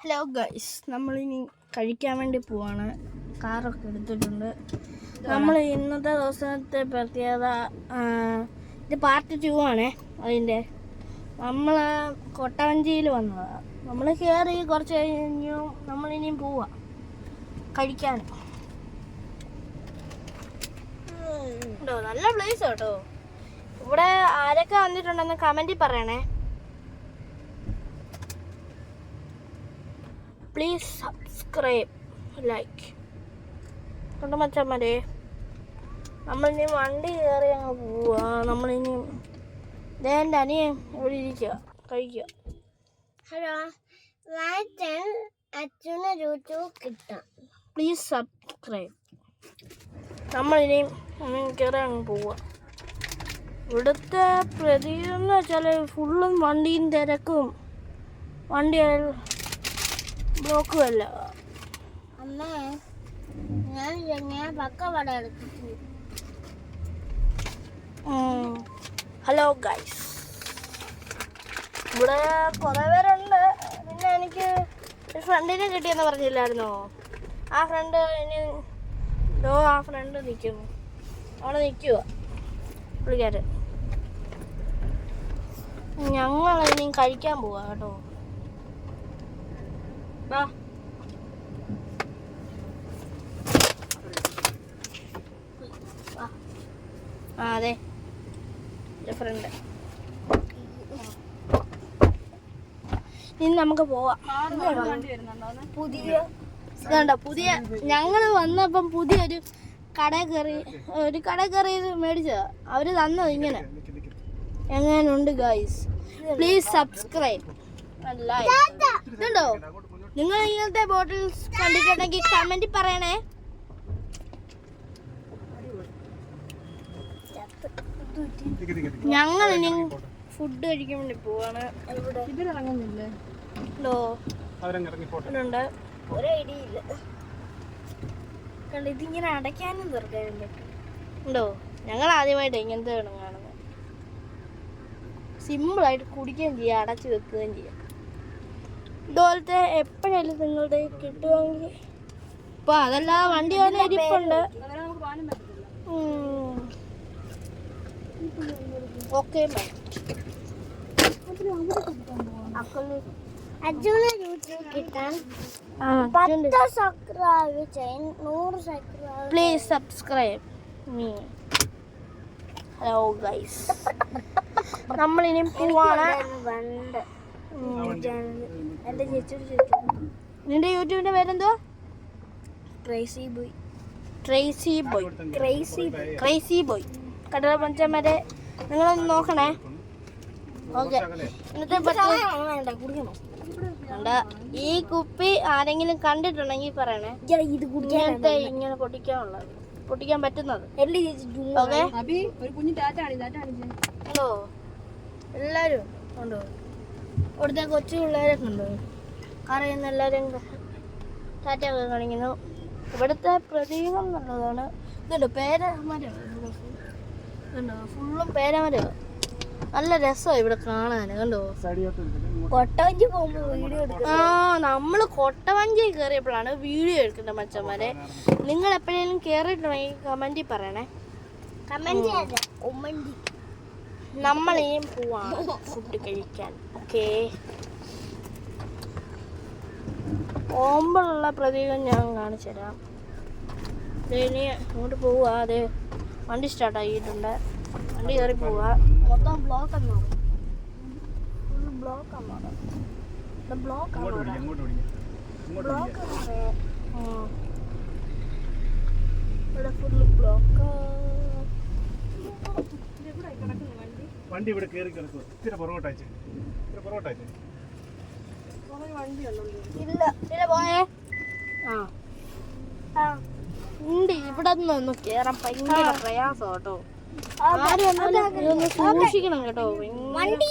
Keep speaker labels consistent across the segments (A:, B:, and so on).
A: Hello guys, നമ്മളിനി കഴിക്കാൻ വേണ്ടി പോവാണ്. കാറൊക്കെ എടുത്തിട്ടുണ്ട്. നമ്മൾ ഇന്നത്തെ ദിവസത്തെ പ്രത്യേകത ഇത് പാർട്ട് 2 ആണേ. അതിൻ്റെ നമ്മൾ കൊട്ടവഞ്ചിയിൽ വന്നതാണ്. നമ്മൾ കയറി കുറച്ച് കഴിഞ്ഞു നമ്മളിനിയും പോവാം കഴിക്കാൻ. കേട്ടോ, നല്ല പ്ലേസ് കേട്ടോ. ഇവിടെ ആരൊക്കെ വന്നിട്ടുണ്ടെന്ന് കമൻറ്റിൽ പറയണേ. Please subscribe, like. കണ്ടു മച്ചന്മാരെ, നമ്മളിനി വണ്ടി കയറി അങ്ങ് പോവാ. നമ്മളിനി എൻ്റെ അനിയൻ ഇവിടെ ഇരിക്കുക, കഴിക്കുക.
B: ഹലോ, അച്ഛനെ യൂട്യൂബ് കിട്ടാം.
A: Please subscribe. നമ്മളിനി കയറി അങ്ങ് പോവുക. ഇവിടുത്തെ പ്രതീകം എന്ന് വെച്ചാൽ ഫുള്ളും വണ്ടിയും തിരക്കും, വണ്ടി ബ്ലോക്കും അല്ല.
B: അമ്മേ, ഞാൻ പക്കവട എടുത്തു.
A: ഹലോ ഗൈസ്, ഇവിടെ കുറേ പേരുണ്ട്. പിന്നെ എനിക്ക് ഒരു ഫ്രണ്ടിനെ കിട്ടിയെന്ന് പറഞ്ഞില്ലായിരുന്നോ? ആ ഫ്രണ്ട് ഇനി ആ ഫ്രണ്ട് നിൽക്കുന്നു, അവിടെ നിൽക്കുക പുള്ളിക്കാരൻ. ഞങ്ങൾ ഇനി കഴിക്കാൻ പോവാ കേട്ടോ. ബാ, അതെ ഫ്രണ്ട്. ഇനി നമുക്ക് പോവാം. പുതിയ ഞങ്ങൾ വന്നപ്പം പുതിയൊരു കടയിൽ കയറി മേടിച്ചതാ. അവര് തന്നത് ഇങ്ങനെ. എങ്ങനെയുണ്ട് ഗൈസ്? Please subscribe, like. ഇതുണ്ടോ? നിങ്ങൾ ഇങ്ങനത്തെ ബോട്ടിൽസ് കണ്ടിട്ടുണ്ടെങ്കിൽ കമന്റിൽ പറയണേ. ഞങ്ങൾ ഇനി ഫുഡ് കഴിക്കാൻ വേണ്ടി പോവാണ്. ഇതിലിറങ്ങുന്നില്ലേ? ഒരു ഐഡിയ ഇല്ല. കണ്ടോ, ഇതിങ്ങനെ അടയ്ക്കാനും തുറക്കാനും പറ്റും. ഉണ്ടോ? ഞങ്ങൾ ആദ്യമായിട്ട് ഇങ്ങനത്തെ കാണുന്നത്. സിമ്പിളായിട്ട് കുടിക്കുകയും ചെയ്യാം, അടച്ച് വെക്കുകയും ചെയ്യാം. ഇതുപോലത്തെ എപ്പോഴായാലും നിങ്ങളുടെ കിട്ടുമെങ്കിൽ. ഇപ്പൊ അതല്ല, വണ്ടി തന്നെ ഇരിപ്പുണ്ട്. ഓക്കെ,
B: അച്ഛനെ യൂട്യൂബ് കിട്ടാൻ
A: please subscribe me. Hello guys, നമ്മളിനി പോവാണ്.
B: എന്റെ ചേച്ചി,
A: നിന്റെ യൂട്യൂബിന്റെ പേരെന്തോ? Crazy boy. കടല പഞ്ചമരെ നിങ്ങളൊന്ന് നോക്കണേ. ഓക്കെ, ഈ കുപ്പി ആരെങ്കിലും കണ്ടിട്ടുണ്ടെങ്കിൽ പറയണേ. ഇങ്ങനത്തെ ഇങ്ങനെ പൊട്ടിക്കാൻ പറ്റുന്നത്. ഹലോ, എല്ലാരും ഉണ്ടോ? ഇവിടുത്തെ കൊച്ചു പിള്ളേരൊക്കെ ഉണ്ടോ? അറിയുന്ന എല്ലാവരും ടാറ്റയൊക്കെ കാണിക്കുന്നു. ഇവിടുത്തെ പ്രതീകം നല്ലതാണ്. ഇതുണ്ടോ, പേരമരം. ഇതുണ്ടോ, ഫുള്ളും പേരമരം. നല്ല രസമാണ് ഇവിടെ കാണാൻ. കണ്ടോ,
B: കൊട്ടവഞ്ചി പോകുമ്പോ വീഡിയോ എടുക്കും.
A: നമ്മള് കൊട്ടവഞ്ചി കയറിയപ്പോഴാണ് വീഡിയോ എടുക്കേണ്ടത് മച്ചന്മാരെ. നിങ്ങൾ എപ്പോഴേലും കയറിയിട്ടുണ്ടെങ്കിൽ കമന്റിൽ പറയണേ. നമ്മളിനിയും പോവാണ് ഫുഡ് കഴിക്കാൻ. ഓക്കെ, പോകുമ്പോഴുള്ള പ്രതീകം ഞാൻ കാണിച്ചു തരാം. ഇനി അങ്ങോട്ട് പോവുക. അതെ, വണ്ടി സ്റ്റാർട്ടാക്കിയിട്ടുണ്ട്. വണ്ടി കയറി പോവുക. മൊത്തം ബ്ലോക്ക് എന്നാണ്.
C: വണ്ടി ഇവിടെ കയറി കിടക്കുക. ഇത്തിരി പുറകോട്ടയച്ചേ.
A: ഉണ്ട്. ഇവിടെ നിന്ന് കേറാൻ ഭയങ്കര പ്രയാസം കേട്ടോ. സൂക്ഷിക്കണം കേട്ടോ. വണ്ടി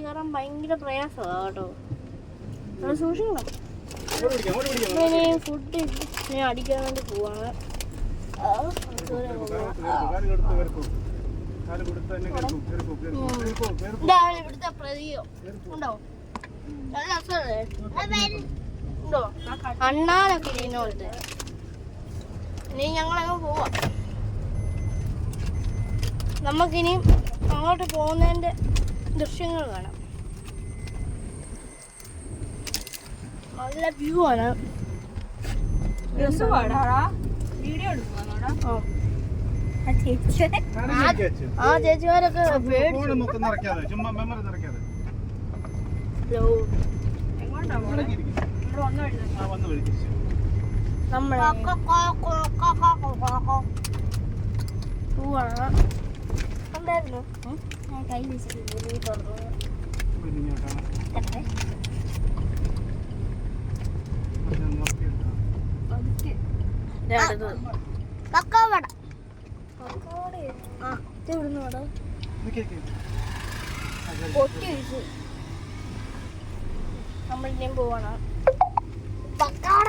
A: കയറാൻ ഭയങ്കര പ്രയാസമാണ് കേട്ടോ. സൂക്ഷിക്കണം. ഫുഡ് ഞാൻ അടിക്കാൻ വേണ്ടി പോവാണ്. ഇവിടുത്തെ പ്രതീകം ഉണ്ടോ? നല്ല രസമല്ലേ ഉണ്ടോ അണ്ണാനൊക്കെ ഇരിക്കുന്ന പോലത്തെ. ഇനി ഞങ്ങളങ്ങ് പോവാം. നമുക്കിനി അങ്ങോട്ട് പോകുന്നതിന്റെ ദൃശ്യങ്ങൾ കാണാം. നല്ല വ്യൂ ആണ്.
D: വീഡിയോ എടുക്കുവാണോടാ?
A: ആ ചേച്ചിമാരൊക്കെ
C: ഫോൺ മൊത്തം നിറയ്ക്കാതെ ചുമ്മാ മെമ്മറി നിറയ്ക്കാതെ
D: എങ്ങോട്ടാ പോണെ? ഇവിടെ വന്നു കഴിഞ്ഞാ
C: ആ വന്ന് വഴി തിരിച്ചു
A: നമ്മളെ പൂവാണ് ഉണ്ടായിരുന്നു.
B: ഞാൻ കൈ വെച്ചിട്ട്
C: ഇങ്ങോട്ടാണ്
B: പക്കവട
A: ആ ഇത് ഇവിടുന്ന് വേണം.
B: പൊട്ടി വെച്ചു
A: നമ്മളിനിയും പോവാണ്.
B: പക്കവട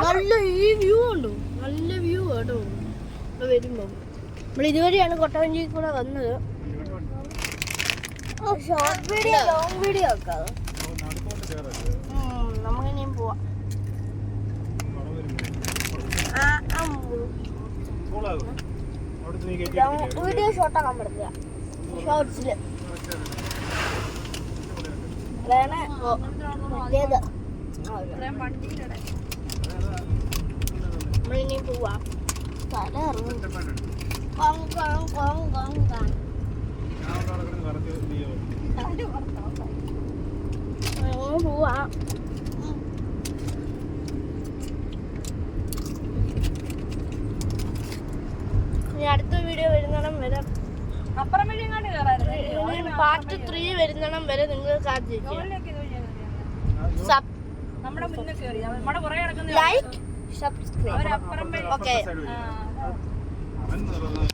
A: നല്ല ഈ വ്യൂ ഉണ്ടോ? നല്ല വ്യൂ കേട്ടോ. ഇവിടെ വരുമ്പോ നമ്മൾ ഇതുവരെയാണ് കൊട്ടവഞ്ചി കൂടെ വന്നത്.
B: ഷോർട്ട് വീഡിയോ ലോങ് വീഡിയോ ഒക്കെ
A: നമുക്കിനിയും പോവാം.
B: വീഡിയോ ഷോർട്ടാക്കാൻ പറ്റില്ല ഷോർട്സില് വേണേ മറ്റേത്
D: ഇത്രയും വണ്ടിയുടെ
A: നമ്മളിനിയും പോവാം.
B: തല ഇറങ്ങും Kong Kong Kong Kong Kong
A: പോവാം. ഇനി അടുത്ത വീഡിയോ വരുന്നിടം വരെ
D: അപ്പുറം വഴി എങ്ങാണ്ട് കയറായിരുന്നു.
A: പാർട്ട് 3 വരുന്നിടം വരെ നിങ്ങൾ കാത്തിരിക്കുക. സബ്
D: നമ്മുടെ മുന്നിൽ കയറി നമ്മുടെ പുറകെ കിടക്കുന്ന
A: ലൈക്ക് സബ്സ്ക്രൈബ്.
D: അവരപ്പുറം വഴി
A: ഓക്കെ
C: അവൻ